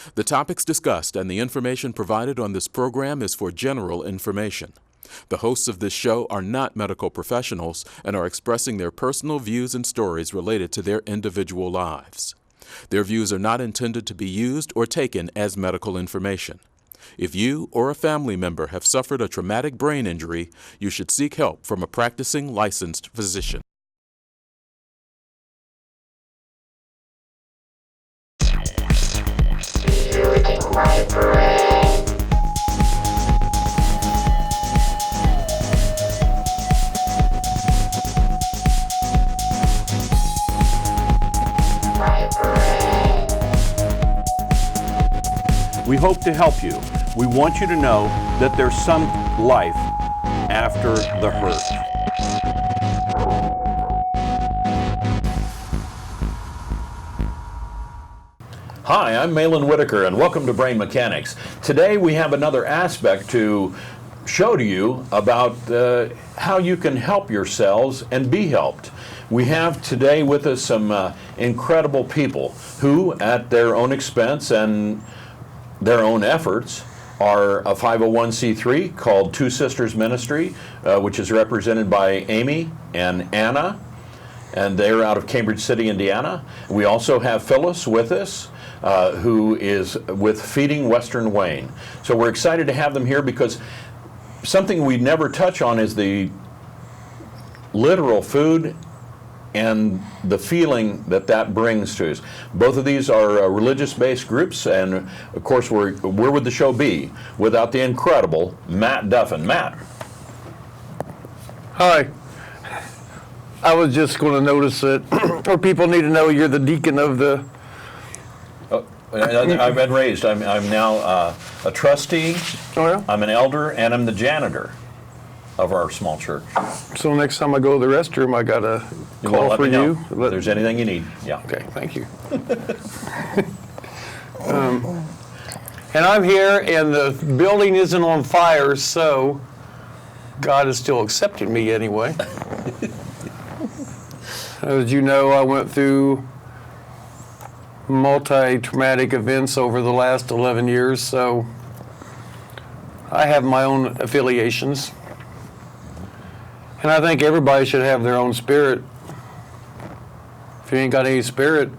The topics discussed and the information provided on this program is for general information. The hosts of this show are not medical professionals and are expressing their personal views and stories related to their individual lives. Their views are not intended to be used or taken as medical information. If you or a family member have suffered a traumatic brain injury, you should seek help from a practicing licensed physician. We hope to help you. We want you to know that there's some life after the hurt. Hi, I'm Mahlon Whitaker, and welcome to Brain Mechanics. Today we have another aspect to show to you about how you can help yourselves and be helped. We have today with us some incredible people who, at their own expense and their own efforts, are a 501c3 called Two Sisters Ministry, which is represented by Amy and Anna, and they're out of Cambridge City, Indiana. We also have Phyllis with us, who is with Feeding Western Wayne. So we're excited to have them here because something we never touch on is the literal food and the feeling that that brings to us. Both of these are religious-based groups, and of course, where would the show be without the incredible Matt Duffin? Matt. Hi. I was just going to notice that, or people need to know you're the deacon of the... I've been raised. I'm now a trustee. Oh, yeah? I'm an elder, and I'm the janitor of our small church. So next time I go to the restroom, I got to call for you. If there's anything you need, yeah. Okay, thank you. And I'm here, and the building isn't on fire, so God is still accepting me anyway. As you know, I went through multi-traumatic events over the last 11 years, so I have my own affiliations. And I think everybody should have their own spirit. If you ain't got any spirit,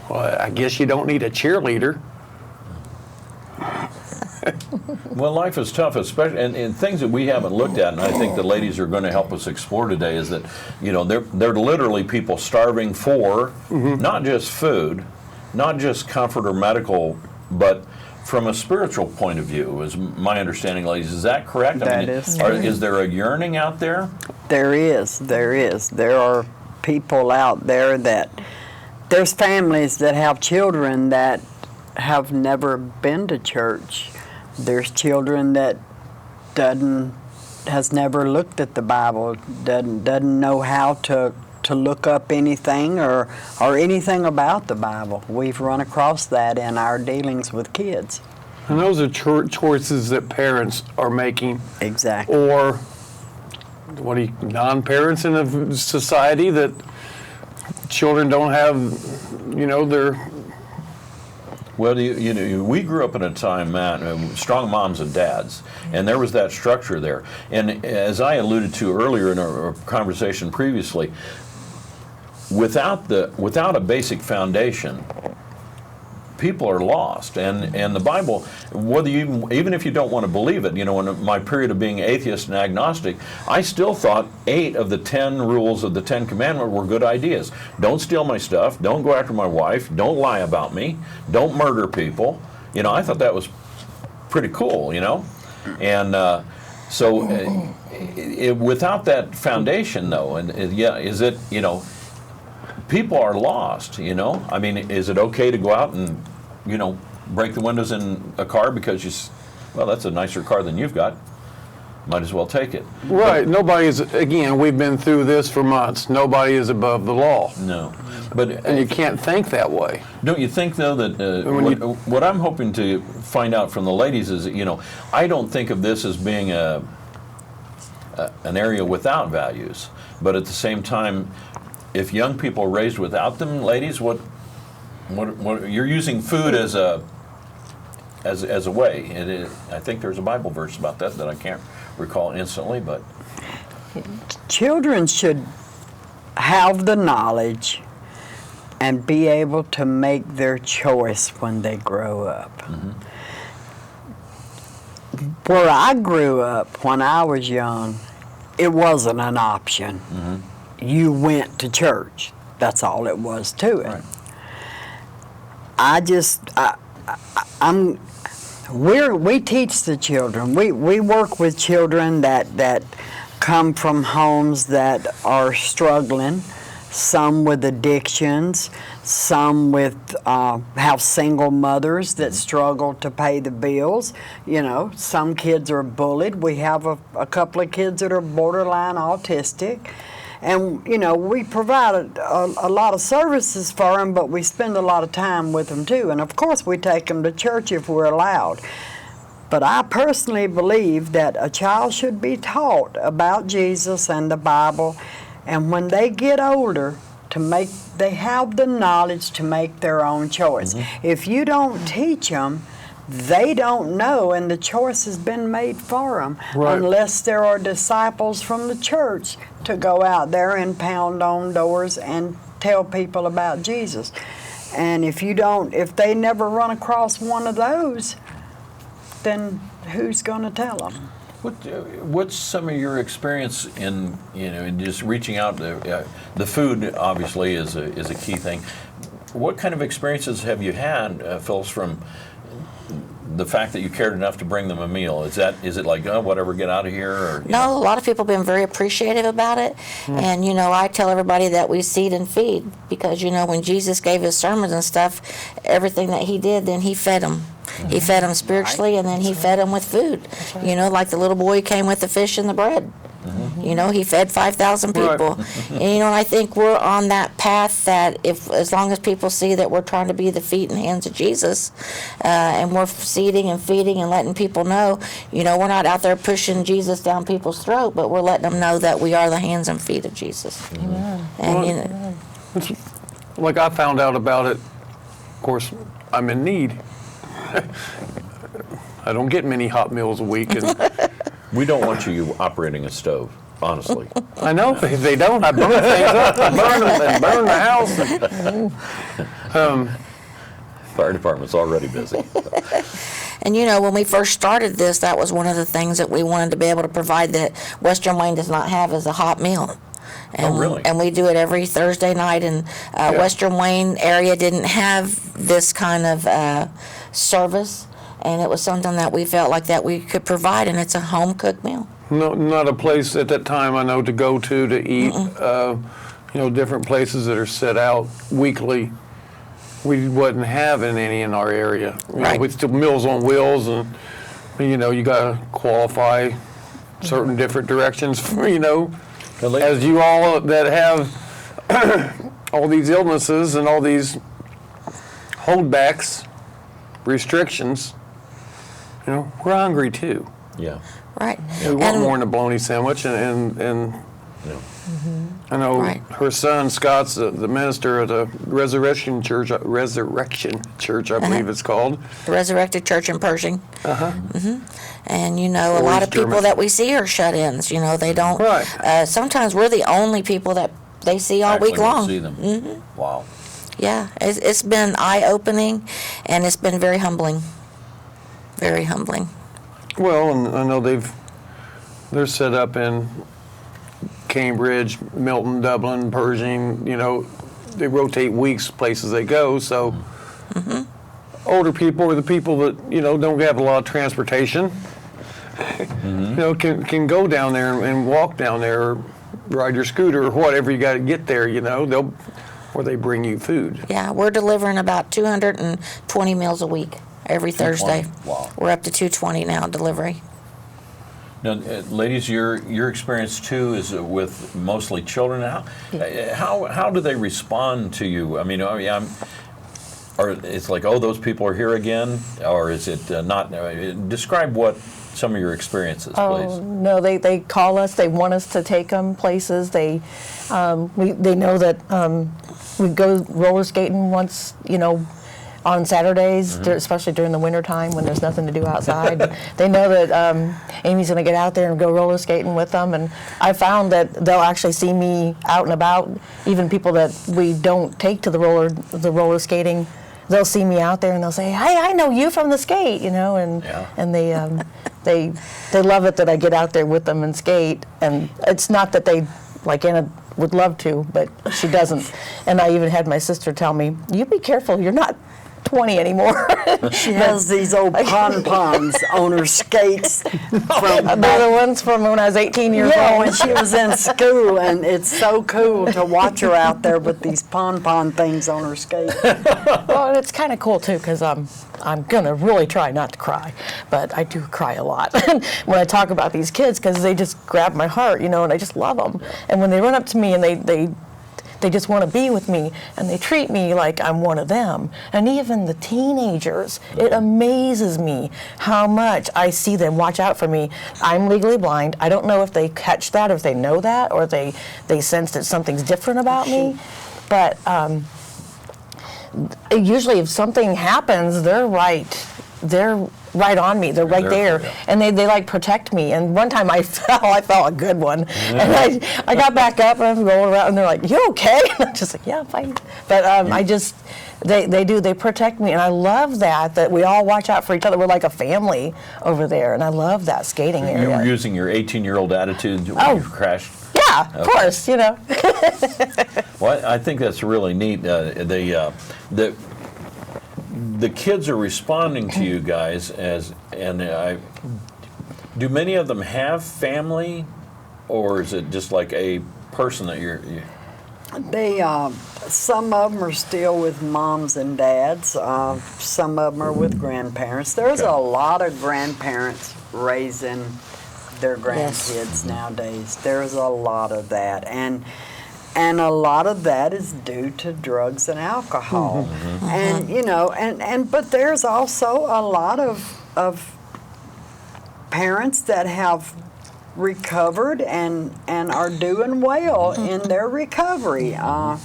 well, I guess you don't need a cheerleader. Well, life is tough, especially, and things that we haven't looked at, and I think the ladies are going to help us explore today, is that, you know, they're literally people starving for not just food, not just comfort or medical, but from a spiritual point of view, is my understanding, ladies. Is that correct? Is there a yearning out there? There is. There are people out there there's families that have children that have never been to church. There's children that has never looked at the Bible, doesn't know how to look up anything or anything about the Bible. We've run across that in our dealings with kids. And those are choices that parents are making. Exactly. Or non-parents in a society that children don't have, their... Well, we grew up in a time, Matt, strong moms and dads, and there was that structure there. And as I alluded to earlier in our conversation previously, without a basic foundation, people are lost. And the Bible, whether even if you don't want to believe it, in my period of being atheist and agnostic, I still thought 8 of the 10 rules of the 10 Commandments were good ideas. Don't steal my stuff. Don't go after my wife. Don't lie about me. Don't murder people. I thought that was pretty cool. And so without that foundation, though, is it people are lost, I mean, is it okay to go out and, break the windows in a car because that's a nicer car than you've got. Might as well take it. Right. We've been through this for months. Nobody is above the law. No. And you can't think that way. Don't you think, though, that what I'm hoping to find out from the ladies is that, I don't think of this as being an area without values. But at the same time, if young people are raised without them, ladies, what What you're using food as a way. I think there's a Bible verse about that I can't recall instantly, but Children should have the knowledge and be able to make their choice when they grow up. Where I grew up when I was young, it wasn't an option. You went to church. That's all it was to it. Right. We teach the children. We work with children that come from homes that are struggling, some with addictions, some with have single mothers that struggle to pay the bills. You know, some kids are bullied. We have a couple of kids that are borderline autistic. And, you know, we provide a lot of services for them, but we spend a lot of time with them too. And of course we take them to church if we're allowed. But I personally believe that a child should be taught about Jesus and the Bible, and when they get older, they have the knowledge to make their own choice. If you don't teach them, they don't know, and the choice has been made for them, unless there are disciples from the church to go out there and pound on doors and tell people about Jesus. And if they never run across one of those, then who's going to tell them? What's some of your experience in just reaching out? The food obviously is a key thing. What kind of experiences have you had, Phyllis, from the fact that you cared enough to bring them a meal? Is it like, oh, whatever, get out of here? Or, no, a lot of people have been very appreciative about it. And, I tell everybody that we seed and feed because, when Jesus gave his sermons and stuff, everything that he did, then he fed them. He fed them spiritually, and then he fed them with food. Like the little boy came with the fish and the bread. He fed 5,000 people. And, I think we're on that path that as long as people see that we're trying to be the feet and hands of Jesus, and we're seeding and feeding and letting people know, we're not out there pushing Jesus down people's throat, but we're letting them know that we are the hands and feet of Jesus. And, like I found out about it, of course, I'm in need. I don't get many hot meals a week. And we don't want you operating a stove, honestly. I know. If they don't, I burn things up. I burn them and burn the house. Fire department's already busy. And when we first started this, that was one of the things that we wanted to be able to provide that Western Wayne does not have is a hot meal. And, really? And we do it every Thursday night, and Western Wayne area didn't have this kind of service, and it was something that we felt like that we could provide, and it's a home-cooked meal. No, not a place at that time I know to go to eat. Different places that are set out weekly. We wasn't having any in our area. We still Meals on Wheels, and you got to qualify certain different directions for, as you all that have all these illnesses and all these holdbacks, restrictions, we're hungry too. Yeah. Right. We want more than a bologna sandwich, and I know her son Scott's the minister at the Resurrection Church, I believe it's called. The Resurrected Church in Pershing. And a lot of people that we see are shut-ins. They don't. Sometimes we're the only people that they see all week long. See them. Wow. Yeah, it's been eye-opening, and it's been very humbling. Very humbling. Well, and I know they're set up in Cambridge, Milton, Dublin, Pershing. They rotate weeks, places they go. So older people or the people that don't have a lot of transportation, can go down there and walk down there, or ride your scooter or whatever you got to get there. Or they bring you food. Yeah, we're delivering about 220 meals a week every Thursday. Wow. We're up to 220 now delivery. Now, ladies, your experience too is with mostly children. How do they respond to you? Or it's like, oh, those people are here again, or is it not? Describe what some of your experiences, Oh, please. no, they call us. They want us to take them places. They know that we go roller skating once, on Saturdays, especially during the winter time when there's nothing to do outside. They know that Amy's going to get out there and go roller skating with them. And I found that they'll actually see me out and about. Even people that we don't take to the roller skating, they'll see me out there and they'll say, "Hey, I know you from the skate," and Yeah. and they love it that I get out there with them and skate. And it's not that they, like Anna would love to, but she doesn't. And I even had my sister tell me, "You be careful, you're not 20 anymore." She has these old pom-poms on her skates from They're the ones from when I was 18 years yeah, when old. she was in school, and it's so cool to watch her out there with these pom-pom things on her skates. Well, and it's kind of cool too, because I'm gonna really try not to cry, but I do cry a lot when I talk about these kids, because they just grab my heart, and I just love them. And when they run up to me and they just want to be with me, and they treat me like I'm one of them. And even the teenagers, it amazes me how much I see them watch out for me. I'm legally blind. I don't know if they catch that, or if they know that, or they sense that something's different about me. But usually if something happens, they're right on me. They're right there, and they like protect me. And one time I fell a good one, and I got back up and I'm rolling around, and they're like, "You okay?" And I'm just like, "Yeah, I'm fine." But they protect me, and I love that we all watch out for each other. We're like a family over there, and I love that skating area. You were using your 18-year-old attitude when you crashed? Yeah, of course, Well, I think that's really neat. The kids are responding to you guys do many of them have family, or is it just like a person that you're? They, some of them are still with moms and dads. Some of them are with grandparents. There's a lot of grandparents raising their grandkids nowadays. There's a lot of that, and a lot of that is due to drugs and alcohol. And but there's also a lot of parents that have recovered and are doing well in their recovery. I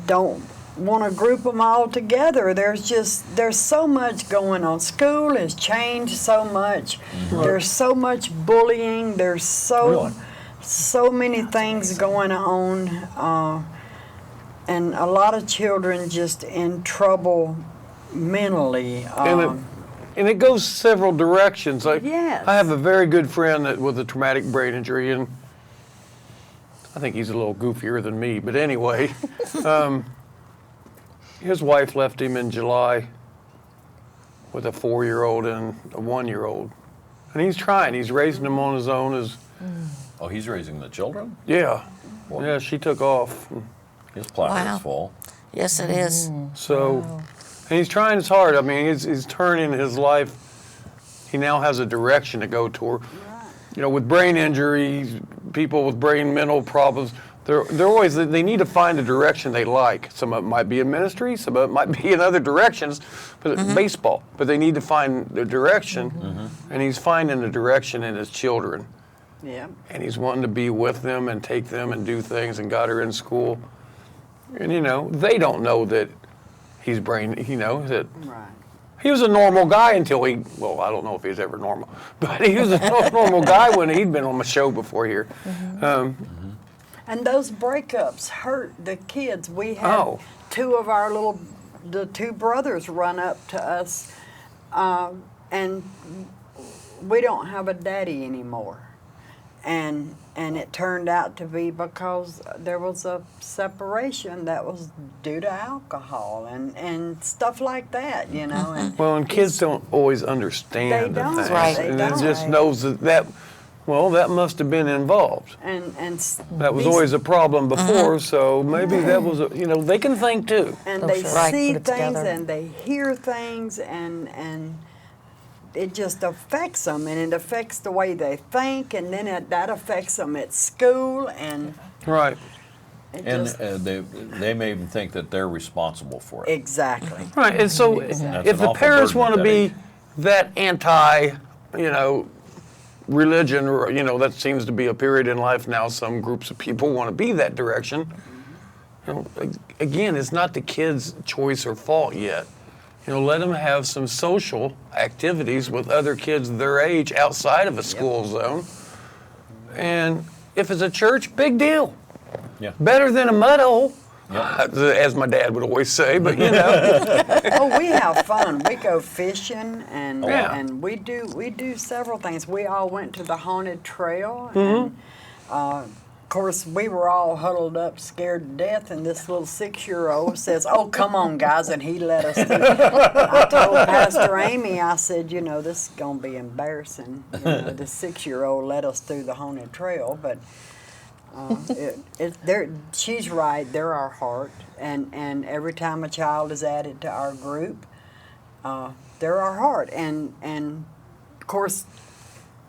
don't want to group them all together. There's so much going on. School has changed so much. There's so much bullying. There's so many things going on, and a lot of children just in trouble mentally. And it goes several directions. Yes. I have a very good friend with a traumatic brain injury, and I think he's a little goofier than me. But anyway, his wife left him in July with a 4-year-old and a 1-year-old. And he's trying. He's raising them on his own. Oh, he's raising the children? Yeah. Yeah, she took off. His placard's full. Yes, it is. So, and he's trying his hard. I mean, he's turning his life. He now has a direction to go toward. With brain injuries, people with mental problems, they're always, they need to find a direction they like. Some of it might be in ministry, some of it might be in other directions, but baseball. But they need to find the direction, and he's finding the direction in his children. Yeah. And he's wanting to be with them and take them and do things, and got her in school. And they don't know that he's that Right. he was a normal guy until I don't know if he was ever normal, but he was a normal guy when he'd been on my show before here. And those breakups hurt the kids. We had two of the two brothers run up to us, and we don't have a daddy anymore. And it turned out to be because there was a separation that was due to alcohol and stuff like that, And kids don't always understand They don't. things. Right. And They it don't. just knows that must have been involved. and That was these- always a problem before, so maybe that was, they can think too. and Oh, they sure. see Right, put it things together. and they hear things and it just affects them, and it affects the way they think, and then that affects them at school, and Right. it And just they may even think that they're responsible for it. exactly. Right, and so That's if an the awful parents burden want at to that be age. that anti, religion, or, that seems to be a period in life now. Some groups of people want to be that direction. Again, it's not the kids' choice or fault yet. Let them have some social activities with other kids their age outside of a school zone. And if it's a church, big deal. Yeah. Better than a mud hole, Yeah. as my dad would always say, but Oh, we have fun. We go fishing and Yeah. and we do several things. We all went to the haunted trail and of course we were all huddled up scared to death, and this little 6-year-old says, "Oh, come on guys," and he let us through. I told Pastor Amy, I said, this is going to be embarrassing. The 6-year-old let us through the haunted trail, but she's right. They're our heart, and every time a child is added to our group, they're our heart. And of course,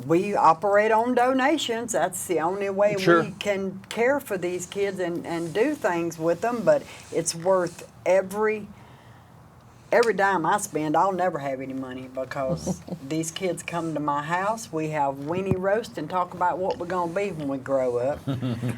we operate on donations. That's the only way Sure. we can care for these kids and do things with them. But it's worth every dime I spend. I'll never have any money because these kids come to my house. We have weenie roast and talk about what we're going to be when we grow up.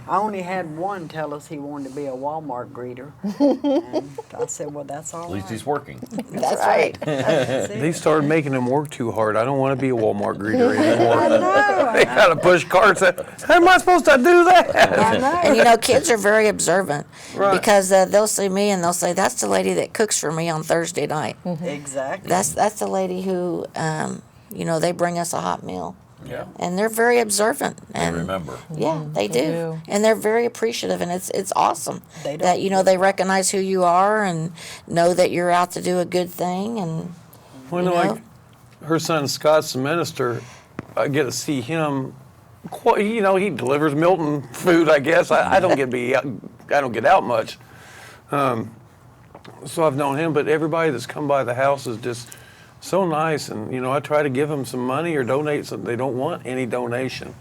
I only had one tell us he wanted to be a Walmart greeter. And I said, well, that's all At least right. he's working. That's right. That's it. they started making them work too hard. I don't want to be a Walmart greeter anymore. I know. They got to push carts. How am I supposed to do that? I know. And kids are very observant Right. because they'll see me and they'll say, "That's the lady that cooks for me on Thursday night." Exactly. That's the lady who, they bring us a hot meal. Yeah. And they're very observant. I And remember. yeah, they do. do. And they're very appreciative, and it's awesome They that don't- they recognize who you are and know that you're out to do a good thing. And Well, you know? like her son Scott's the minister. I get to see him. He delivers Milton food. I guess I don't get out much. So I've known him, but everybody that's come by the house is just so nice. And I try to give them some money or donate something. They don't want any donation.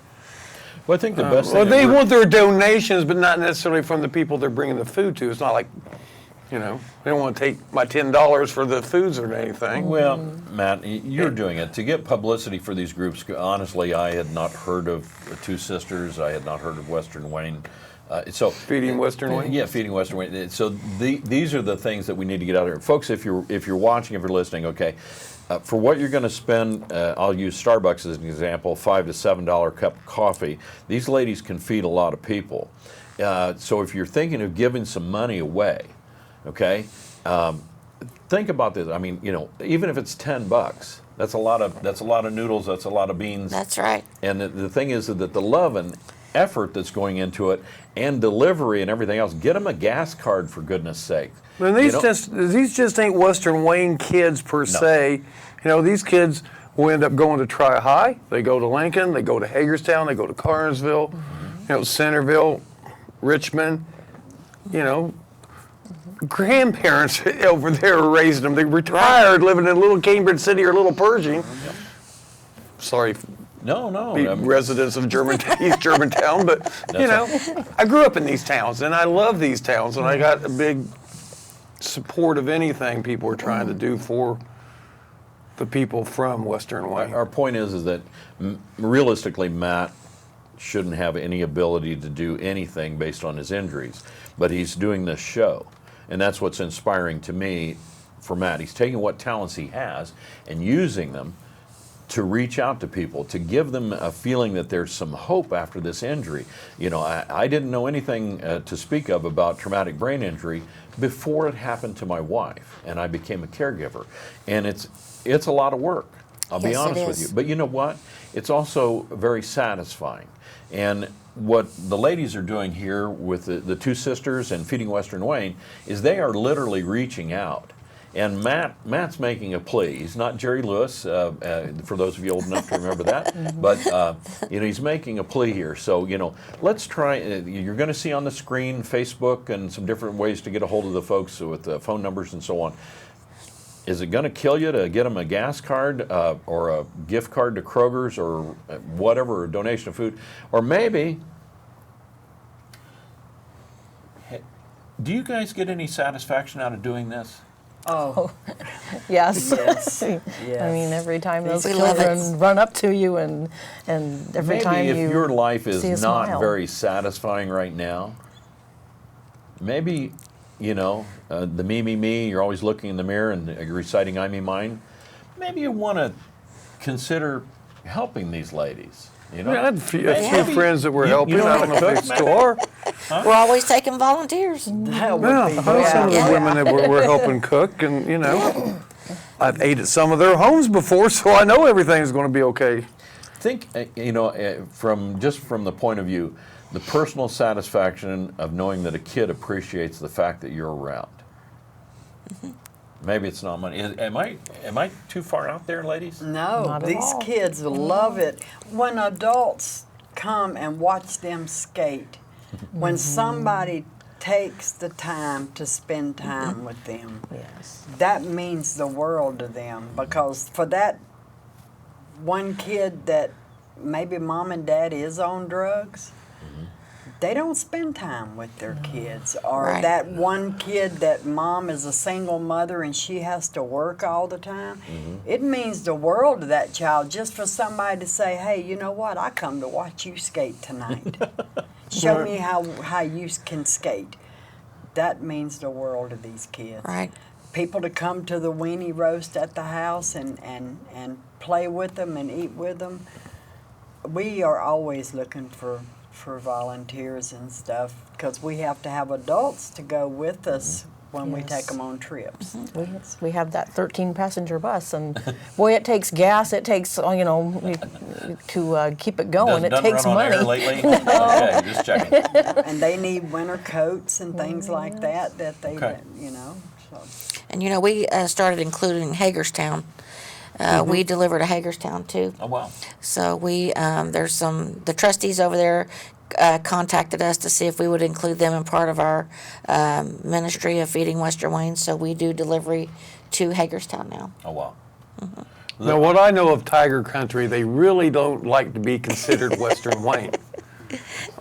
Well, I think the best thing. Well, that they we're- want their donations, but not necessarily from the people they're bringing the food to. It's not like, they don't want to take my $10 for the foods or anything. Well, Matt, you're doing it to get publicity for these groups. Honestly, I had not heard of the Two Sisters. I had not heard of Western Wayne. Feeding Western Wayne? Yeah, feeding Western Wayne. So these are the things that we need to get out there, folks. If you're watching, if you're listening, okay. For what you're going to spend, I'll use Starbucks as an example. $5 to $7 cup of coffee. These ladies can feed a lot of people. So if you're thinking of giving some money away, okay, think about this. I mean, even if it's $10, that's a lot of noodles. That's a lot of beans. That's right. And the thing is that the love and effort that's going into it, and delivery and everything else. Get them a gas card, for goodness sake. And these just ain't Western Wayne kids per se. These kids will end up going to Tri-High. They go to Lincoln. They go to Hagerstown. They go to Carnesville. Centerville, Richmond. Grandparents over there are raising them. They retired, living in Little Cambridge City or Little Pershing. Sorry. No. Residents of East Germantown, but I grew up in these towns and I love these towns, and I got a big support of anything people are trying to do for the people from Western Wayne. Our point is that realistically, Matt shouldn't have any ability to do anything based on his injuries, but he's doing this show, and that's what's inspiring to me for Matt. He's taking what talents he has and using them to reach out to people, to give them a feeling that there's some hope after this injury. I didn't know anything to speak of about traumatic brain injury before it happened to my wife, and I became a caregiver. And it's a lot of work, I'll be Yes, it honest with is. you. But you know what? It's also very satisfying. And what the ladies are doing here with the Two Sisters and Feeding Western Wayne is they are literally reaching out. And Matt's making a plea. He's not Jerry Lewis, for those of you old enough to remember that. But he's making a plea here. So let's try. You're going to see on the screen Facebook and some different ways to get a hold of the folks with phone numbers and so on. Is it going to kill you to get them a gas card or a gift card to Kroger's or whatever, a donation of food, or maybe? Do you guys get any satisfaction out of doing this? Oh, Yes. yes, I mean, every time those We love it. children run up to you and every Maybe time if you your life see is a not smile. very satisfying right now, maybe, the me, you're always looking in the mirror and you're reciting I, me, mine. Maybe you want to consider helping these ladies. I had a few Maybe friends that were you helping. know I how don't to know if cook, they still are. We're always taking volunteers. that would Yeah, be I know some of the Yeah. women that were helping cook, and I've ate at some of their homes before, so I know everything's going to be okay. Think, from the point of view, the personal satisfaction of knowing that a kid appreciates the fact that you're around. Maybe it's not money. Am I too far out there, ladies? No, Not at these all. kids love it. When adults come and watch them skate, when somebody takes the time to spend time with them, Yes. that means the world to them. Because for that one kid that maybe mom and dad is on drugs, they don't spend time with their kids. Or Right. that one kid that mom is a single mother and she has to work all the time. It means the world to that child just for somebody to say, hey, you know what, I come to watch you skate tonight. Show me how you can skate. That means the world to these kids. Right. People to come to the weenie roast at the house and play with them and eat with them. We are always looking for volunteers and stuff because we have to have adults to go with us when we Yes. take them on trips. We have that 13-passenger bus, and boy, it takes gas. It takes to keep it going. It Doesn't takes run on money. air lately? Okay, just checking. And they need winter coats and things like that they, Okay. So. And we started including Hagerstown. We deliver to Hagerstown too. Oh, wow. So there's the trustees over there contacted us to see if we would include them in part of our ministry of feeding Western Wayne. So we do delivery to Hagerstown now. Oh, wow. Now, what I know of Tiger Country, they really don't like to be considered Western Wayne.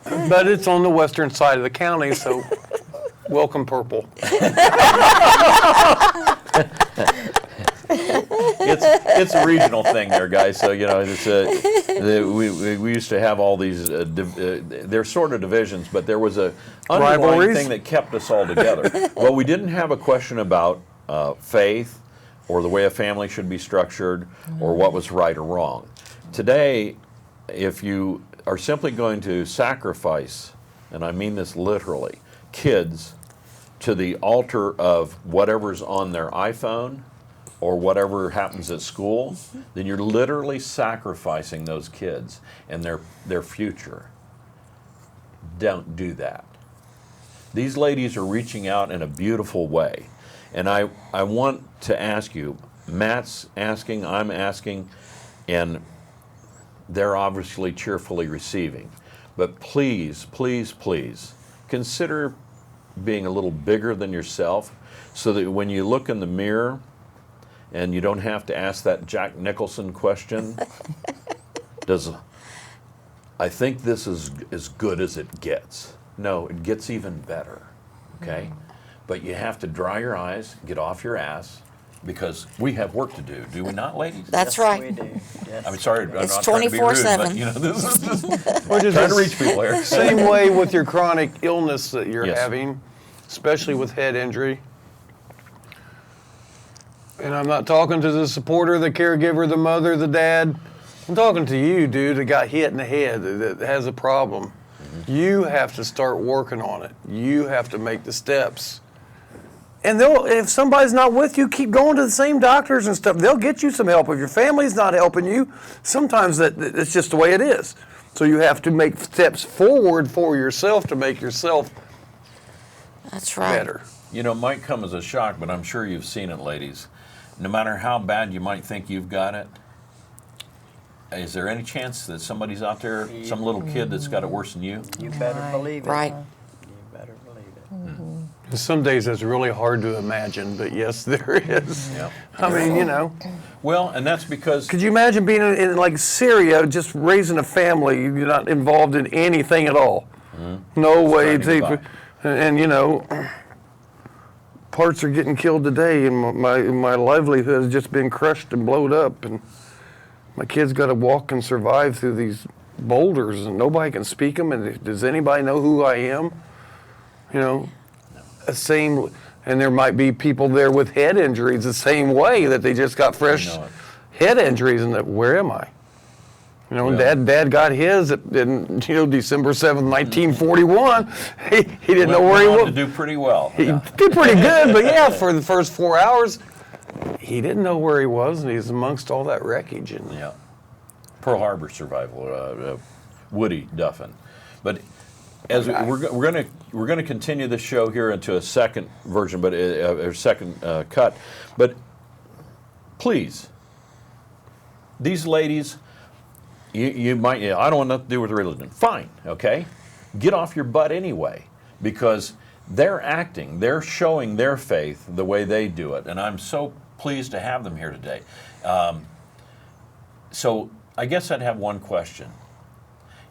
But it's on the western side of the county, so welcome purple. It's a regional thing there, guys. So we used to have all these. They're sort of divisions, but there was a underlying Rivalries? thing that kept us all together. Well, we didn't have a question about faith or the way a family should be structured or what was right or wrong. Today, if you are simply going to sacrifice, and I mean this literally, kids to the altar of whatever's on their iPhone or whatever happens at school, then you're literally sacrificing those kids and their future. Don't do that. These ladies are reaching out in a beautiful way. And I want to ask you, Matt's asking, I'm asking, and they're obviously cheerfully receiving. But please, please, please, consider being a little bigger than yourself so that when you look in the mirror and you don't have to ask that Jack Nicholson question, I think this is as good as it gets. No, it gets even better, okay? But you have to dry your eyes, get off your ass, because we have work to do we not, ladies? That's Yes, right. we do. Yes. I'm sorry, I'm It's not trying to be rude, but 24/7. this is just Which is trying to the reach people here. same way with your chronic illness that you're Yes. having, especially with head injury. And I'm not talking to the supporter, the caregiver, the mother, the dad. I'm talking to you, dude, that got hit in the head, that has a problem. You have to start working on it. You have to make the steps. And if somebody's not with you, keep going to the same doctors and stuff. They'll get you some help. If your family's not helping you, sometimes it's just the way it is. So you have to make steps forward for yourself to make yourself That's right. better. It might come as a shock, but I'm sure you've seen it, ladies. No matter how bad you might think you've got it, is there any chance that somebody's out there, some little kid that's got it worse than you? You better believe it. Right. You better believe it. And some days it's really hard to imagine, but yes, there is. Yeah. I mean, Well, and that's because could you imagine being in like Syria, just raising a family, you're not involved in anything at all? No way. Starting to buy. And parts are getting killed today, and my livelihood has just been crushed and blowed up, and my kids got to walk and survive through these boulders, and nobody can speak them. And does anybody know who I am? You know, the same. And there might be people there with head injuries the same way, that they just got fresh head injuries, and that, where am I? You know, Dad got his in December 7th, 1941. He didn't know where he was. To do pretty well. He did pretty good, but for the first 4 hours, he didn't know where he was, and he's amongst all that wreckage. And Pearl Harbor survival, Woody Duffin. But as we're going to continue the show here into a second version, but a second cut. But please, these ladies, you might. I don't want nothing to do with religion. Fine, okay, get off your butt anyway, because they're acting, they're showing their faith the way they do it, and I'm so pleased to have them here today. So I guess I'd have one question.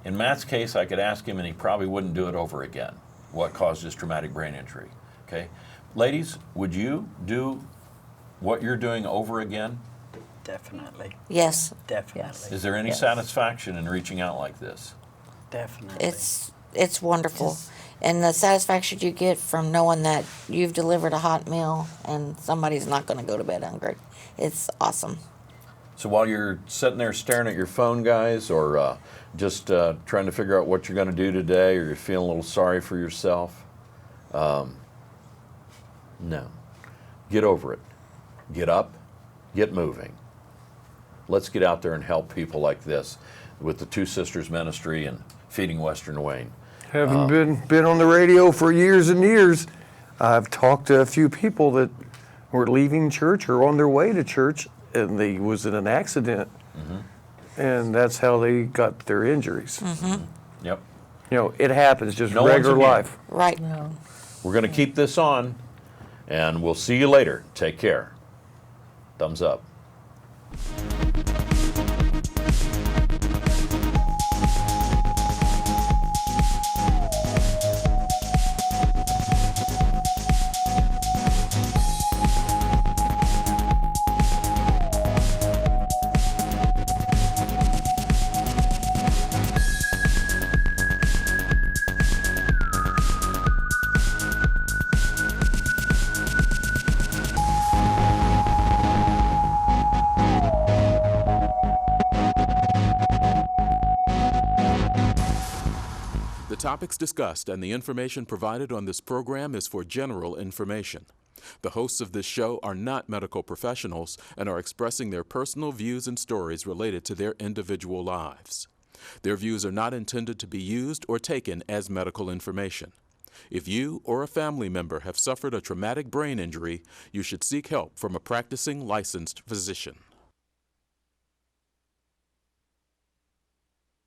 In Matt's case, I could ask him, and he probably wouldn't do it over again. What caused his traumatic brain injury? Okay, ladies, would you do what you're doing over again? Definitely. Yes. Definitely. Yes. Is there any satisfaction in reaching out like this? Definitely. It's wonderful. And the satisfaction you get from knowing that you've delivered a hot meal and somebody's not going to go to bed hungry. It's awesome. So while you're sitting there staring at your phone, guys, or just trying to figure out what you're going to do today, or you're feeling a little sorry for yourself, no. Get over it. Get up. Get moving. Let's get out there and help people like this with the Two Sisters Ministry and Feeding Western Wayne. Having been on the radio for years and years, I've talked to a few people that were leaving church or on their way to church, and they was in an accident, and that's how they got their injuries. Yep. You know, it happens, just No one's regular immune. life. Right. We're going to keep this on, and we'll see you later. Take care. Thumbs up. The topics discussed and the information provided on this program is for general information. The hosts of this show are not medical professionals and are expressing their personal views and stories related to their individual lives. Their views are not intended to be used or taken as medical information. If you or a family member have suffered a traumatic brain injury, you should seek help from a practicing licensed physician.